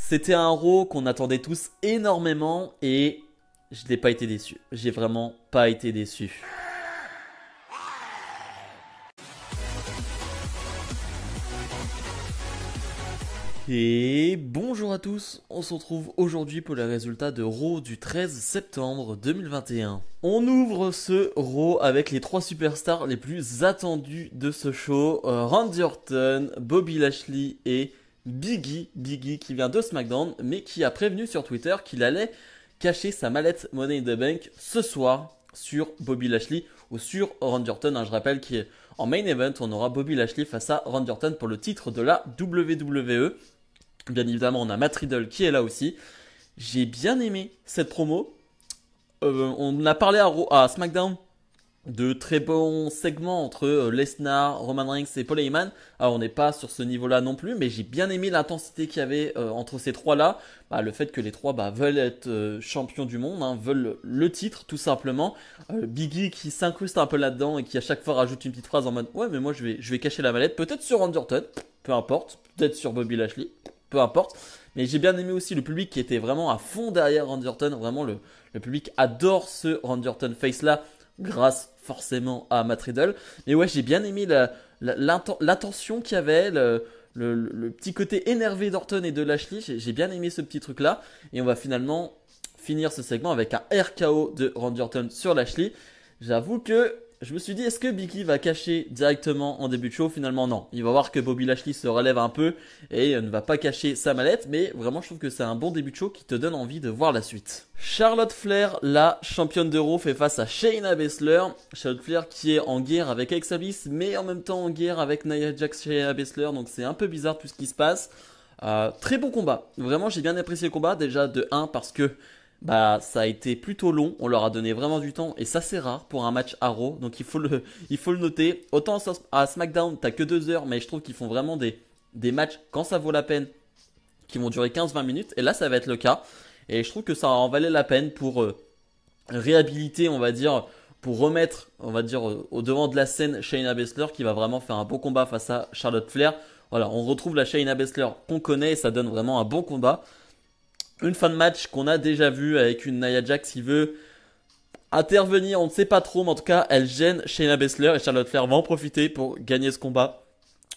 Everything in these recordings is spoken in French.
C'était un Raw qu'on attendait tous énormément et je n'ai pas été déçu. J'ai vraiment pas été déçu. Et bonjour à tous, on se retrouve aujourd'hui pour les résultats de Raw du 13 septembre 2021. On ouvre ce Raw avec les trois superstars les plus attendus de ce show, Randy Orton, Bobby Lashley et Biggie qui vient de SmackDown mais qui a prévenu sur Twitter qu'il allait cacher sa mallette Money in the Bank ce soir sur Bobby Lashley ou sur Randy Orton. Je rappelle qu'en main event on aura Bobby Lashley face à Randy Orton pour le titre de la WWE. Bien évidemment, on a Matt Riddle qui est là aussi. J'ai bien aimé cette promo. On a parlé à SmackDown de très bons segments entre Lesnar, Roman Reigns et Paul Heyman. Alors, on n'est pas sur ce niveau-là non plus, mais j'ai bien aimé l'intensité qu'il y avait entre ces trois-là. Le fait que les trois veulent être champions du monde, veulent le titre tout simplement. Biggie qui s'incruste un peu là-dedans et qui à chaque fois rajoute une petite phrase en mode « Ouais, mais moi je vais cacher la mallette, peut-être sur Randy Orton, peu importe, peut-être sur Bobby Lashley. » Peu importe, mais j'ai bien aimé aussi le public qui était vraiment à fond derrière Randy Orton. Vraiment, le public adore ce Randy Orton face là, grâce forcément à Matt Riddle. Mais ouais, j'ai bien aimé l'attention qu'il y avait, le petit côté énervé d'Orton et de Lashley. J'ai bien aimé ce petit truc là. Et on va finalement finir ce segment avec un RKO de Randy Orton sur Lashley. J'avoue que je me suis dit, est-ce que Biggie va cacher directement en début de show? Finalement, non. Il va voir que Bobby Lashley se relève un peu et ne va pas cacher sa mallette. Mais vraiment, je trouve que c'est un bon début de show qui te donne envie de voir la suite. Charlotte Flair, la championne d'Euro, fait face à Shayna Baszler. Charlotte Flair qui est en guerre avec Alexa Bliss, mais en même temps en guerre avec Nia Jax, Shayna Baszler. Donc c'est un peu bizarre tout ce qui se passe. Très bon combat. Vraiment, j'ai bien apprécié le combat. Déjà de 1 parce que ça a été plutôt long, on leur a donné vraiment du temps et ça c'est rare pour un match à Raw, donc il faut le noter. Autant à SmackDown t'as que 2 heures, mais je trouve qu'ils font vraiment des matchs quand ça vaut la peine, qui vont durer 15-20 minutes, et là ça va être le cas. Et je trouve que ça en valait la peine pour réhabiliter, on va dire, pour remettre, on va dire, au devant de la scène Shayna Baszler qui va vraiment faire un beau combat face à Charlotte Flair. Voilà, on retrouve la Shayna Baszler qu'on connaît et ça donne vraiment un bon combat. Une fin de match qu'on a déjà vue avec une Nia Jax qui veut intervenir, on ne sait pas trop, mais en tout cas, elle gêne Shayna Baszler et Charlotte Flair va en profiter pour gagner ce combat.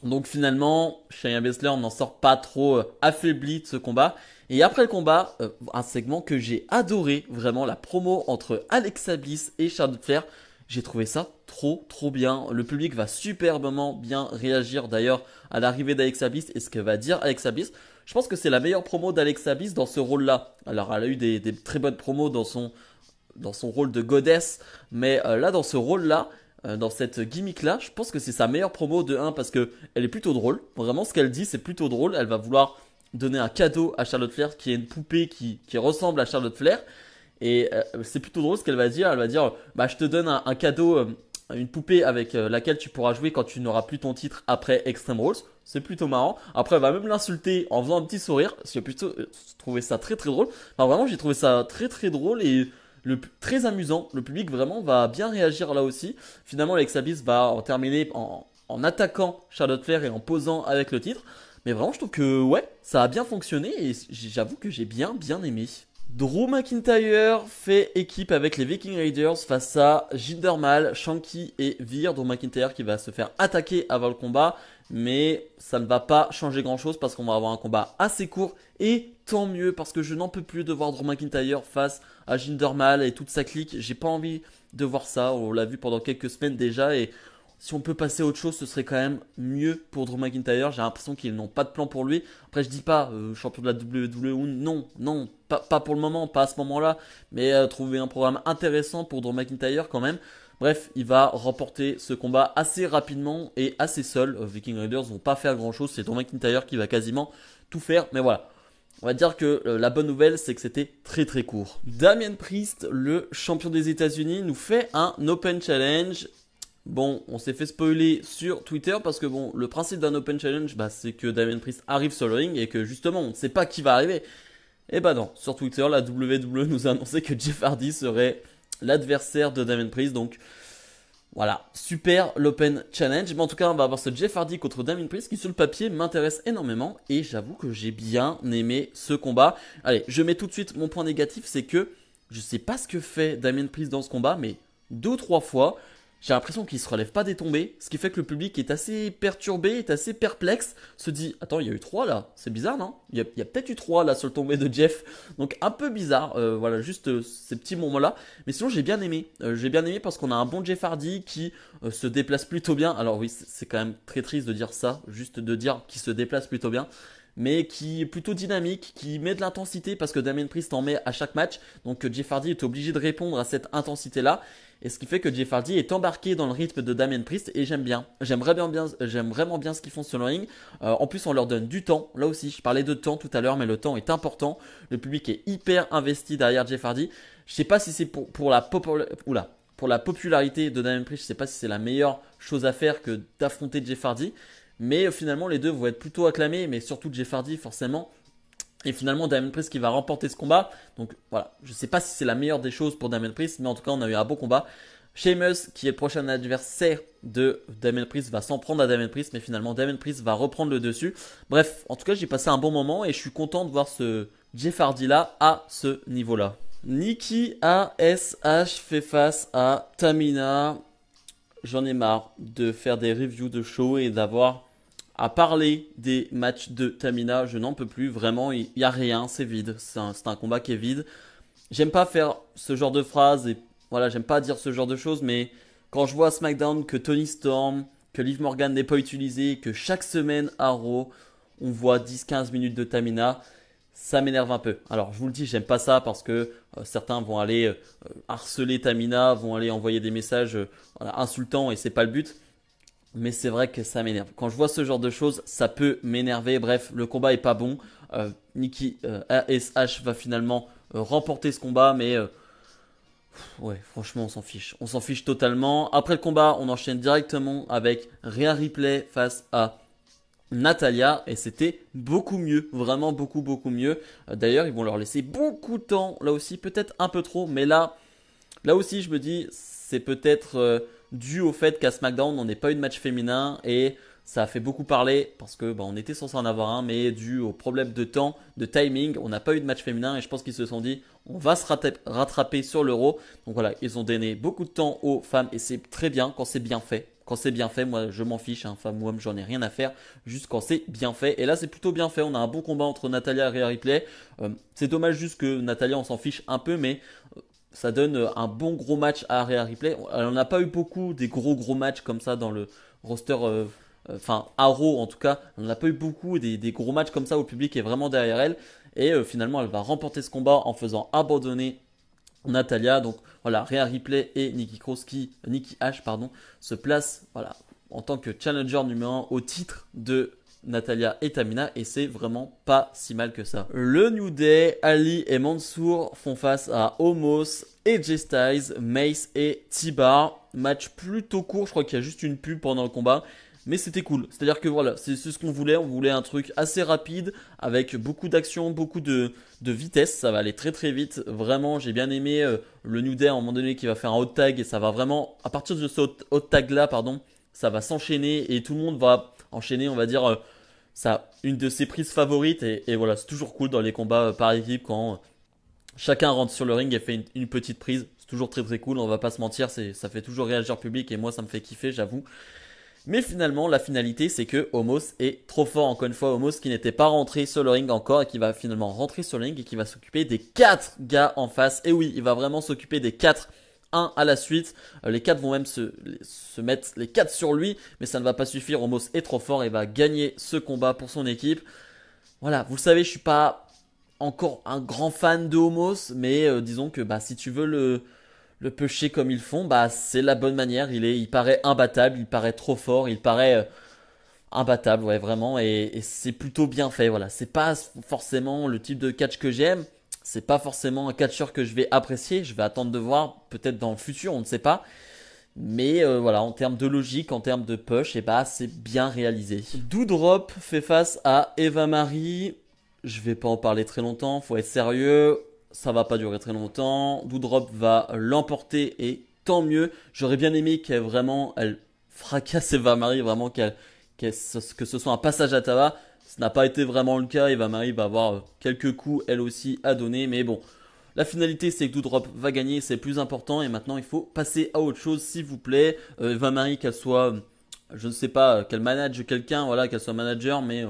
Donc finalement, Shayna Baszler n'en sort pas trop affaiblie de ce combat. Et après le combat, un segment que j'ai adoré, vraiment la promo entre Alexa Bliss et Charlotte Flair. J'ai trouvé ça trop bien. Le public va superbement bien réagir d'ailleurs à l'arrivée d'Alexa Bliss et ce que va dire Alexa Bliss. Je pense que c'est la meilleure promo d'Alexa Bliss dans ce rôle-là. Alors elle a eu des très bonnes promos dans son rôle de goddess, mais là dans ce rôle-là, dans cette gimmick-là, je pense que c'est sa meilleure promo de 1 parce que elle est plutôt drôle. Vraiment ce qu'elle dit c'est plutôt drôle. Elle va vouloir donner un cadeau à Charlotte Flair qui est une poupée qui ressemble à Charlotte Flair. Et c'est plutôt drôle ce qu'elle va dire. Elle va dire je te donne un cadeau, une poupée avec laquelle tu pourras jouer quand tu n'auras plus ton titre après Extreme Rules. C'est plutôt marrant. Après elle va même l'insulter en faisant un petit sourire. J'ai plutôt trouvé ça très drôle. Enfin vraiment j'ai trouvé ça très drôle et très amusant. Le public vraiment va bien réagir là aussi. Finalement Alexa Bliss va en terminer en attaquant Charlotte Flair et en posant avec le titre. Mais vraiment je trouve que ouais ça a bien fonctionné et j'avoue que j'ai bien aimé. Drew McIntyre fait équipe avec les Viking Raiders face à Jinder Mahal, Shanky et Veer. Drew McIntyre qui va se faire attaquer avant le combat, mais ça ne va pas changer grand chose parce qu'on va avoir un combat assez court et tant mieux parce que je n'en peux plus de voir Drew McIntyre face à Jinder Mahal et toute sa clique. J'ai pas envie de voir ça, on l'a vu pendant quelques semaines déjà et si on peut passer à autre chose, ce serait quand même mieux pour Drew McIntyre. J'ai l'impression qu'ils n'ont pas de plan pour lui. Après, je dis pas champion de la WWE, non, pas pour le moment, pas à ce moment-là. Mais trouver un programme intéressant pour Drew McIntyre quand même. Bref, il va remporter ce combat assez rapidement et assez seul. Viking Raiders vont pas faire grand-chose. C'est Drew McIntyre qui va quasiment tout faire. Mais voilà. On va dire que la bonne nouvelle, c'est que c'était très court. Damian Priest, le champion des États-Unis, nous fait un Open Challenge. Bon, on s'est fait spoiler sur Twitter parce que bon, le principe d'un Open Challenge, c'est que Damian Priest arrive sur le ring et que justement, on ne sait pas qui va arriver. Et non, sur Twitter, la WWE nous a annoncé que Jeff Hardy serait l'adversaire de Damian Priest. Donc, Voilà, super l'Open Challenge. Mais en tout cas, on va avoir ce Jeff Hardy contre Damien Priest qui sur le papier m'intéresse énormément. Et j'avoue que j'ai bien aimé ce combat. Allez, je mets tout de suite mon point négatif, c'est que je sais pas ce que fait Damien Priest dans ce combat, mais 2 ou 3 fois, j'ai l'impression qu'il se relève pas des tombées. Ce qui fait que le public est assez perturbé, est assez perplexe. Se dit, attends, il y a eu 3 là. C'est bizarre, non? Il y a peut-être eu 3 là sur le tombé de Jeff. Donc un peu bizarre. Voilà, juste ces petits moments-là. Mais sinon, j'ai bien aimé. J'ai bien aimé parce qu'on a un bon Jeff Hardy qui se déplace plutôt bien. Alors oui, c'est quand même très triste de dire ça. Juste de dire qu'il se déplace plutôt bien. Mais qui est plutôt dynamique, qui met de l'intensité parce que Damien Priest en met à chaque match. Donc Jeff Hardy est obligé de répondre à cette intensité-là. Et ce qui fait que Jeff Hardy est embarqué dans le rythme de Damien Priest et j'aime bien. J'aime vraiment bien ce qu'ils font sur le ring. En plus, on leur donne du temps. Là aussi, je parlais de temps tout à l'heure, mais le temps est important. Le public est hyper investi derrière Jeff Hardy. Je sais pas si c'est pour la popularité de Damien Priest, je sais pas si c'est la meilleure chose à faire que d'affronter Jeff Hardy. Mais finalement, les deux vont être plutôt acclamés, mais surtout Jeff Hardy, forcément. Et finalement, Damien Priest qui va remporter ce combat. Donc voilà, je sais pas si c'est la meilleure des choses pour Damien Priest, mais en tout cas, on a eu un beau combat. Sheamus, qui est le prochain adversaire de Damien Priest, va s'en prendre à Damien Priest, mais finalement, Damien Priest va reprendre le dessus. Bref, en tout cas, j'ai passé un bon moment et je suis content de voir ce Jeff Hardy là à ce niveau-là. Nikki ASH fait face à Tamina. J'en ai marre de faire des reviews de show et d'avoir à parler des matchs de Tamina. Je n'en peux plus, vraiment, il n'y a rien, c'est vide. C'est un combat qui est vide. J'aime pas faire ce genre de phrases et voilà, j'aime pas dire ce genre de choses, mais quand je vois à SmackDown que Tony Storm, que Liv Morgan n'est pas utilisé, que chaque semaine à Raw, on voit 10-15 minutes de Tamina, ça m'énerve un peu. Alors je vous le dis, j'aime pas ça parce que certains vont aller harceler Tamina, vont aller envoyer des messages voilà, insultants et c'est pas le but. Mais c'est vrai que ça m'énerve. Quand je vois ce genre de choses, ça peut m'énerver. Bref, le combat est pas bon. Nikki ASH va finalement remporter ce combat, mais ouais, franchement, on s'en fiche. On s'en fiche totalement. Après le combat, on enchaîne directement avec Rhea Ripley face à Natalia et c'était beaucoup mieux, vraiment beaucoup mieux. D'ailleurs, ils vont leur laisser beaucoup de temps, là aussi peut-être un peu trop, mais là aussi je me dis c'est peut-être dû au fait qu'à SmackDown on n'ait pas eu de match féminin et ça a fait beaucoup parler parce que on était censé en avoir un, mais dû au problème de temps, de timing, on n'a pas eu de match féminin et je pense qu'ils se sont dit on va se rattraper sur l'Euro. Donc voilà, ils ont donné beaucoup de temps aux femmes et c'est très bien quand c'est bien fait. Quand c'est bien fait, moi je m'en fiche, hein, femme ou homme, j'en ai rien à faire, juste quand c'est bien fait. Et là c'est plutôt bien fait, on a un bon combat entre Natalia et Rhea Ripley. C'est dommage juste que Natalia on s'en fiche un peu, mais ça donne un bon gros match à Rhea Ripley. On n'a pas eu beaucoup des gros matchs comme ça dans le roster, enfin à Raw en tout cas. On n'a pas eu beaucoup des gros matchs comme ça où le public est vraiment derrière elle. Et finalement elle va remporter ce combat en faisant abandonner Natalia. Donc voilà, Rhea Ripley et Nikki H pardon, se placent voilà, en tant que challenger numéro 1 au titre de Natalia et Tamina et c'est vraiment pas si mal que ça. Le New Day, Ali et Mansour font face à Omos, AJ Styles, Mace et T-Bar. Match plutôt court, je crois qu'il y a juste une pub pendant le combat. Mais c'était cool, c'est-à-dire que voilà, c'est ce qu'on voulait, on voulait un truc assez rapide, avec beaucoup d'action, beaucoup de vitesse, ça va aller très vite, vraiment j'ai bien aimé le New Day à un moment donné qui va faire un hot tag et ça va vraiment, à partir de ce hot tag là, pardon, ça va s'enchaîner et tout le monde va enchaîner, on va dire, ça, une de ses prises favorites et voilà, c'est toujours cool dans les combats par équipe quand chacun rentre sur le ring et fait une petite prise, c'est toujours très cool, on va pas se mentir, ça fait toujours réagir le public et moi ça me fait kiffer, j'avoue. Mais finalement, la finalité, c'est que Omos est trop fort. Encore une fois, Omos qui n'était pas rentré sur le ring encore et qui va finalement rentrer sur le ring et qui va s'occuper des 4 gars en face. Et oui, il va vraiment s'occuper des 4 un à la suite. Les 4 vont même se mettre les 4 sur lui, mais ça ne va pas suffire. Omos est trop fort et va gagner ce combat pour son équipe. Voilà, vous le savez, je suis pas encore un grand fan de Omos, mais disons que si tu veux le pusher comme ils font, c'est la bonne manière. Il paraît imbattable, il paraît trop fort, il paraît imbattable, ouais, vraiment. Et c'est plutôt bien fait, voilà. C'est pas forcément le type de catch que j'aime. C'est pas forcément un catcheur que je vais apprécier. Je vais attendre de voir, peut-être dans le futur, on ne sait pas. Mais voilà, en termes de logique, en termes de push, c'est bien réalisé. Doudrop fait face à Eva Marie. Je vais pas en parler très longtemps, faut être sérieux. Ça va pas durer très longtemps. Doudrop va l'emporter et tant mieux. J'aurais bien aimé qu'elle vraiment, elle fracasse Eva Marie, vraiment que ce soit un passage à tabac. Ce n'a pas été vraiment le cas. Eva Marie va avoir quelques coups, elle aussi, à donner. Mais bon, la finalité, c'est que Doudrop va gagner, c'est le plus important. Et maintenant, il faut passer à autre chose, s'il vous plaît. Eva Marie, qu'elle soit, je ne sais pas, qu'elle manage quelqu'un, voilà, qu'elle soit manager, mais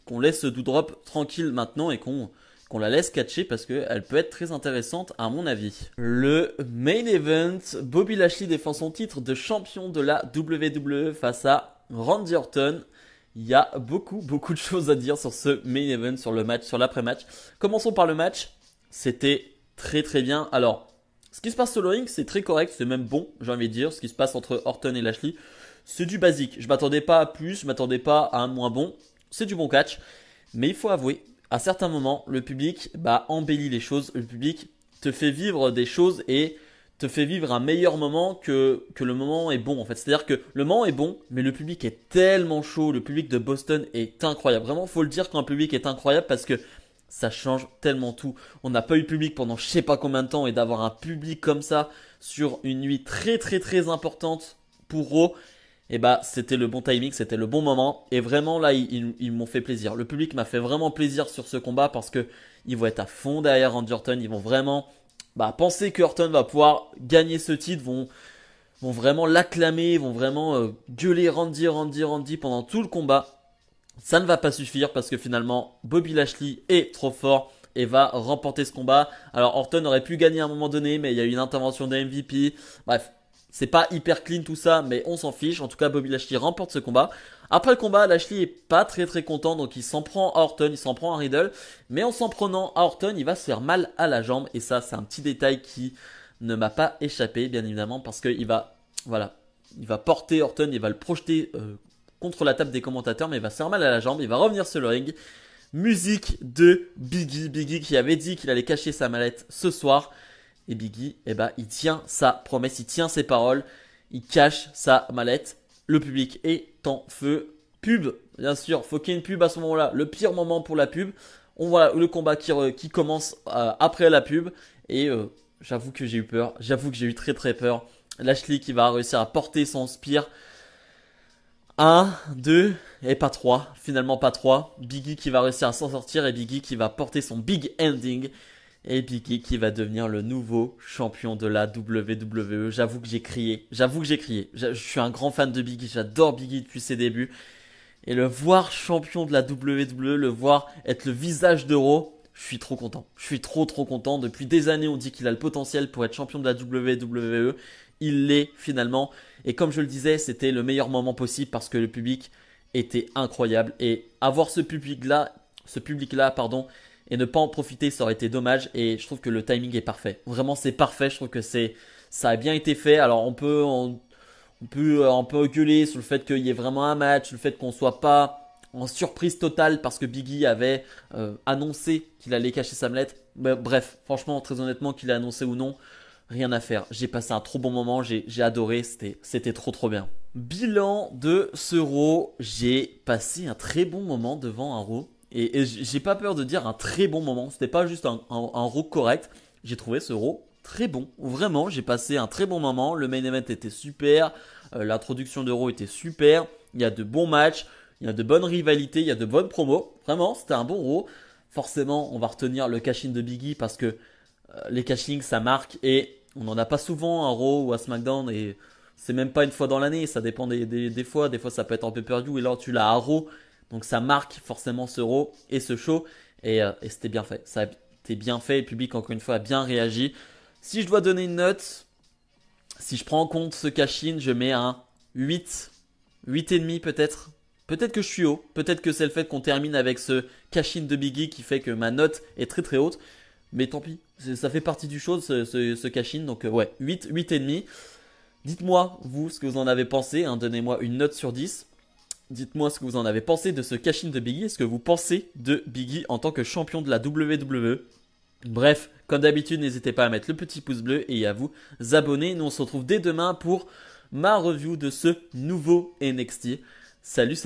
qu'on laisse Doudrop tranquille maintenant et qu'on la laisse catcher parce qu'elle peut être très intéressante à mon avis. Le main event, Bobby Lashley défend son titre de champion de la WWE face à Randy Orton. Il y a beaucoup de choses à dire sur ce main event, sur le match, sur l'après-match. Commençons par le match. C'était très bien. Alors, ce qui se passe sur le ring, c'est très correct, c'est même bon, j'ai envie de dire. Ce qui se passe entre Orton et Lashley, c'est du basique. Je m'attendais pas à plus, je m'attendais pas à un moins bon. C'est du bon catch. Mais il faut avouer, à certains moments, le public embellit les choses. Le public te fait vivre des choses et te fait vivre un meilleur moment que le moment est bon en fait. C'est-à-dire que le moment est bon, mais le public est tellement chaud. Le public de Boston est incroyable. Vraiment, faut le dire quand un public est incroyable parce que ça change tellement tout. On n'a pas eu de public pendant je sais pas combien de temps et d'avoir un public comme ça sur une nuit très importante pour Raw, et c'était le bon timing, c'était le bon moment et vraiment là ils m'ont fait plaisir. Le public m'a fait vraiment plaisir sur ce combat parce que ils vont être à fond derrière Randy Orton, ils vont vraiment penser que Orton va pouvoir gagner ce titre, vont vraiment l'acclamer, vont vraiment gueuler Randy pendant tout le combat. Ça ne va pas suffire parce que finalement Bobby Lashley est trop fort et va remporter ce combat. Alors Orton aurait pu gagner à un moment donné, mais il y a eu une intervention de MVP. Bref, c'est pas hyper clean tout ça, mais on s'en fiche. En tout cas, Bobby Lashley remporte ce combat. Après le combat, Lashley est pas très content, donc il s'en prend à Orton, il s'en prend à Riddle. Mais en s'en prenant à Orton, il va se faire mal à la jambe. Et ça, c'est un petit détail qui ne m'a pas échappé, bien évidemment, parce qu'il va, voilà, il va porter Orton, il va le projeter contre la table des commentateurs, mais il va se faire mal à la jambe, il va revenir sur le ring. Musique de Biggie qui avait dit qu'il allait cacher sa mallette ce soir. Et Biggie, il tient sa promesse, il tient ses paroles, il cache sa mallette. Le public est en feu. Pub, bien sûr, faut qu'il y ait une pub à ce moment-là. Le pire moment pour la pub. On voit le combat qui commence après la pub. Et j'avoue que j'ai eu peur, j'avoue que j'ai eu très peur. Lashley qui va réussir à porter son spear. 1, 2 et pas 3, finalement pas 3. Biggie qui va réussir à s'en sortir et Biggie qui va porter son big ending. Et Biggie qui va devenir le nouveau champion de la WWE. J'avoue que j'ai crié. Je suis un grand fan de Biggie, j'adore Biggie depuis ses débuts. Et le voir champion de la WWE, le voir être le visage d'Euro, je suis trop content. Je suis trop content. Depuis des années, on dit qu'il a le potentiel pour être champion de la WWE. Il l'est finalement. Et comme je le disais, c'était le meilleur moment possible parce que le public était incroyable. Et avoir ce public-là, et ne pas en profiter, ça aurait été dommage. Et je trouve que le timing est parfait. Vraiment, c'est parfait. Je trouve que ça a bien été fait. Alors, on peut gueuler sur le fait qu'il y ait vraiment un match, le fait qu'on soit pas en surprise totale parce que Biggie avait annoncé qu'il allait cacher sa mallette. Bref, franchement, très honnêtement, qu'il ait annoncé ou non, rien à faire. J'ai passé un trop bon moment, j'ai adoré, c'était trop bien. Bilan de ce Raw, j'ai passé un très bon moment devant un Raw. Et j'ai pas peur de dire un très bon moment. C'était pas juste un Raw correct. J'ai trouvé ce Raw très bon. Vraiment, j'ai passé un très bon moment. Le main event était super. L'introduction de Raw était super. Il y a de bons matchs. Il y a de bonnes rivalités. Il y a de bonnes promos. Vraiment, c'était un bon Raw. Forcément, on va retenir le cash-in de Biggie parce que les cash-ins, ça marque. Et on n'en a pas souvent à Raw ou à SmackDown. Et c'est même pas une fois dans l'année. Ça dépend des fois. Des fois, ça peut être en pay-per-view. Et là, tu l'as à Raw. Donc ça marque forcément ce Raw et ce show. Et c'était bien fait. Ça a été bien fait. Le public, encore une fois, a bien réagi. Si je dois donner une note, si je prends en compte ce cash-in, je mets un 8. 8,5 peut-être. Peut-être que je suis haut. Peut-être que c'est le fait qu'on termine avec ce cash-in de Biggie qui fait que ma note est très haute. Mais tant pis. Ça fait partie du show, ce cash-in. Donc ouais, 8, 8,5. Dites-moi, vous, ce que vous en avez pensé. Donnez-moi une note sur 10. Dites-moi ce que vous en avez pensé de ce cash-in de Biggie. Est-ce que vous pensez de Biggie en tant que champion de la WWE? Bref, comme d'habitude, n'hésitez pas à mettre le petit pouce bleu et à vous abonner. Nous, on se retrouve dès demain pour ma review de ce nouveau NXT. Salut